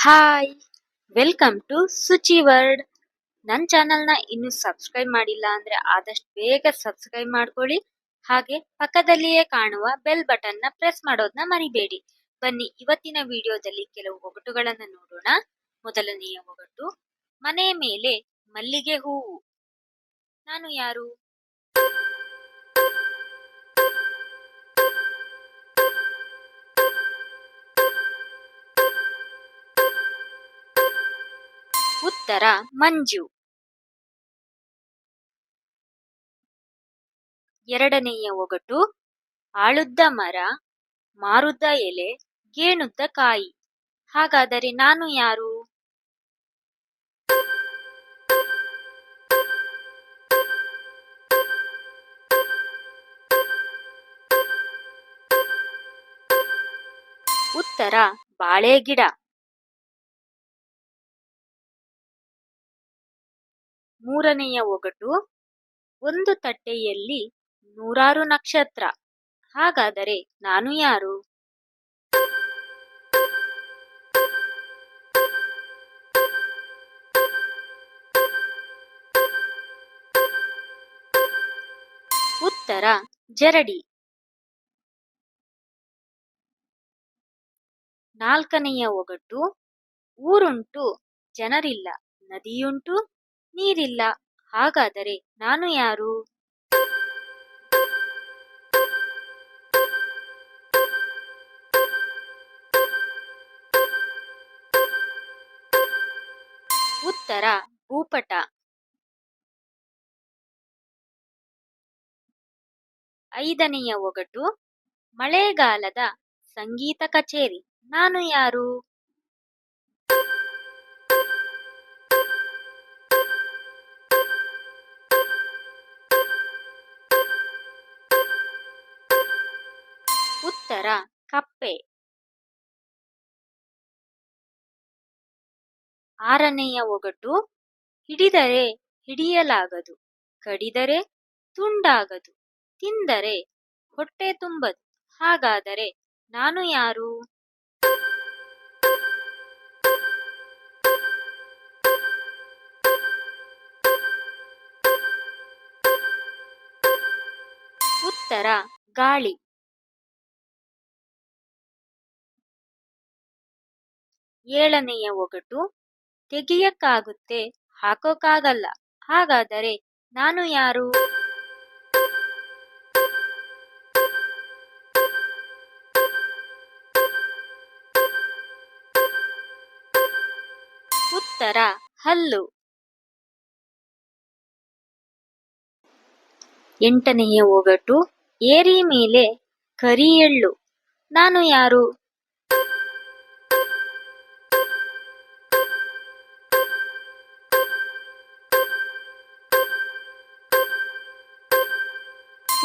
Hi welcome to Suchi word. ನನ್ನ ಚಾನಲ್ನ ಇನ್ನೂ ಸಬ್ಸ್ಕ್ರೈಬ್ ಮಾಡಿಲ್ಲ ಅಂದ್ರೆ ಆದಷ್ಟು ಬೇಗ ಸಬ್ಸ್ಕ್ರೈಬ್ ಮಾಡ್ಕೊಳ್ಳಿ. ಹಾಗೆ ಪಕ್ಕದಲ್ಲಿಯೇ ಕಾಣುವ ಬೆಲ್ ಬಟನ್ನ ಪ್ರೆಸ್ ಮಾಡೋದನ್ನ ಮರಿಬೇಡಿ. ಬನ್ನಿ ಇವತ್ತಿನ ವಿಡಿಯೋದಲ್ಲಿ ಕೆಲವು ಒಗಟುಗಳನ್ನು ನೋಡೋಣ. ಮೊದಲನೆಯ ಒಗಟು, ಮನೆ ಮೇಲೆ ಮಲ್ಲಿಗೆ ಹೂವು. ನಾನು ಯಾರು? ಉತ್ತರ ಮಂಜು. ಎರಡನೆಯ ಒಗಟು, ಆಳುದ್ದ ಮರ, ಮಾರುದ್ದ ಎಲೆ, ಗೇಣುದ್ದ ಕಾಯಿ. ಹಾಗಾದರೆ ನಾನು ಯಾರು? ಉತ್ತರ ಬಾಳೆ ಗಿಡ. ಮೂರನೆಯ ಒಗಟು, ಒಂದು ತಟ್ಟೆಯಲ್ಲಿ ನೂರಾರು ನಕ್ಷತ್ರ. ಹಾಗಾದರೆ ನಾನು ಯಾರು? ಉತ್ತರ ಜರಡಿ. ನಾಲ್ಕನೆಯ ಒಗಟು, ಊರುಂಟು ಜನರಿಲ್ಲ, ನದಿಯುಂಟು ನೀರಿಲ್ಲ. ಹಾಗಾದರೆ ನಾನು ಯಾರು? ಉತ್ತರ ಭೂಪಟ. ಐದನೆಯ ಒಗಟು, ಮಳೆಗಾಲದ ಸಂಗೀತ ಕಚೇರಿ. ನಾನು ಯಾರು? ಉತ್ತರ ಕಪ್ಪೆ. ಆರನೆಯ ಒಗಟು, ಹಿಡಿದರೆ ಹಿಡಿಯಲಾಗದು, ಕಡಿದರೆ ತುಂಡಾಗದು, ತಿಂದರೆ ಹೊಟ್ಟೆ ತುಂಬದು. ಹಾಗಾದರೆ ನಾನು ಯಾರು? ಉತ್ತರ ಗಾಳಿ. ಏಳನೆಯ ಒಗಟು, ತೆಗಿಯಕ್ಕಾಗುತ್ತೆ ಹಾಕೋಕ್ಕಾಗಲ್ಲ. ಹಾಗಾದರೆ ನಾನು ಯಾರು? ಉತ್ತರ ಹಲ್ಲು. ಎಂಟನೆಯ ಒಗಟು, ಏರಿ ಮೇಲೆ ಕರಿ ಎಳ್ಳು. ನಾನು ಯಾರು?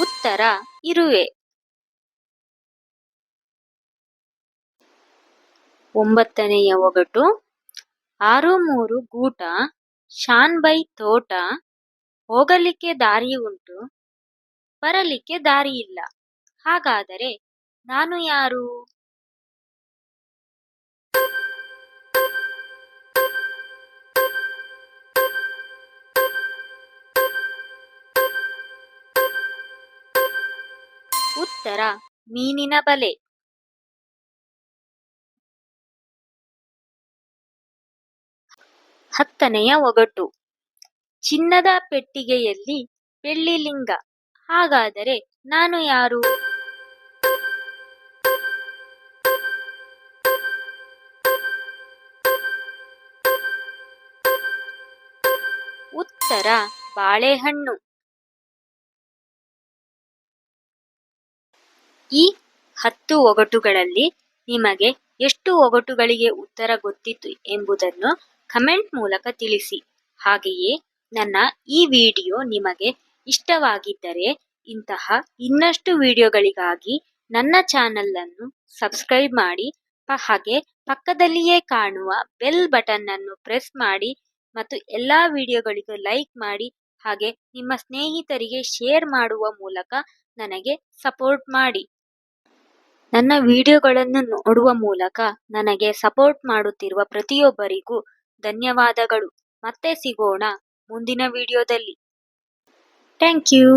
ಉತ್ತರ ಇರುವೆ. ಒಂಬತ್ತನೆಯ ಒಗಟು, ಆರು ಮೂರು ಗೂಟ, ಶಾನ್ ಬೈ ತೋಟ, ಹೋಗಲಿಕ್ಕೆ ದಾರಿ ಉಂಟು, ಬರಲಿಕ್ಕೆ ದಾರಿ ಇಲ್ಲ. ಹಾಗಾದರೆ ನಾನು ಯಾರು? ಉತ್ತರ ಮೀನಿನ ಬಲೆ. ಹತ್ತನೆಯ ಒಗಟು, ಚಿನ್ನದ ಪೆಟ್ಟಿಗೆಯಲ್ಲಿ ಬೆಳ್ಳಿ ಲಿಂಗ. ಹಾಗಾದರೆ ನಾನು ಯಾರು? ಉತ್ತರ ಬಾಳೆಹಣ್ಣು. ಈ 10 ಒಗಟುಗಳಲ್ಲಿ ನಿಮಗೆ ಎಷ್ಟು ಒಗಟುಗಳಿಗೆ ಉತ್ತರ ಗೊತ್ತಿತ್ತು ಎಂಬುದನ್ನು ಕಮೆಂಟ್ ಮೂಲಕ ತಿಳಿಸಿ. ಹಾಗೆಯೇ ನನ್ನ ಈ ವಿಡಿಯೋ ನಿಮಗೆ ಇಷ್ಟವಾಗಿದ್ದರೆ ಇಂತಹ ಇನ್ನಷ್ಟು ವಿಡಿಯೋಗಳಿಗಾಗಿ ನನ್ನ ಚಾನಲ್ ಅನ್ನು ಸಬ್ಸ್ಕ್ರೈಬ್ ಮಾಡಿ. ಹಾಗೆ ಪಕ್ಕದಲ್ಲಿಯೇ ಕಾಣುವ ಬೆಲ್ ಬಟನ್ ಅನ್ನು ಪ್ರೆಸ್ ಮಾಡಿ ಮತ್ತು ಎಲ್ಲಾ ವಿಡಿಯೋಗಳಿಗೂ ಲೈಕ್ ಮಾಡಿ. ಹಾಗೆ ನಿಮ್ಮ ಸ್ನೇಹಿತರಿಗೆ ಶೇರ್ ಮಾಡುವ ಮೂಲಕ ನನಗೆ ಸಪೋರ್ಟ್ ಮಾಡಿ. ನನ್ನ ವಿಡಿಯೋಗಳನ್ನು ನೋಡುವ ಮೂಲಕ ನನಗೆ ಸಪೋರ್ಟ್ ಮಾಡುತ್ತಿರುವ ಪ್ರತಿಯೊಬ್ಬರಿಗೂ ಧನ್ಯವಾದಗಳು. ಮತ್ತೆ ಸಿಗೋಣ ಮುಂದಿನ ವಿಡಿಯೋದಲ್ಲಿ. Thank you.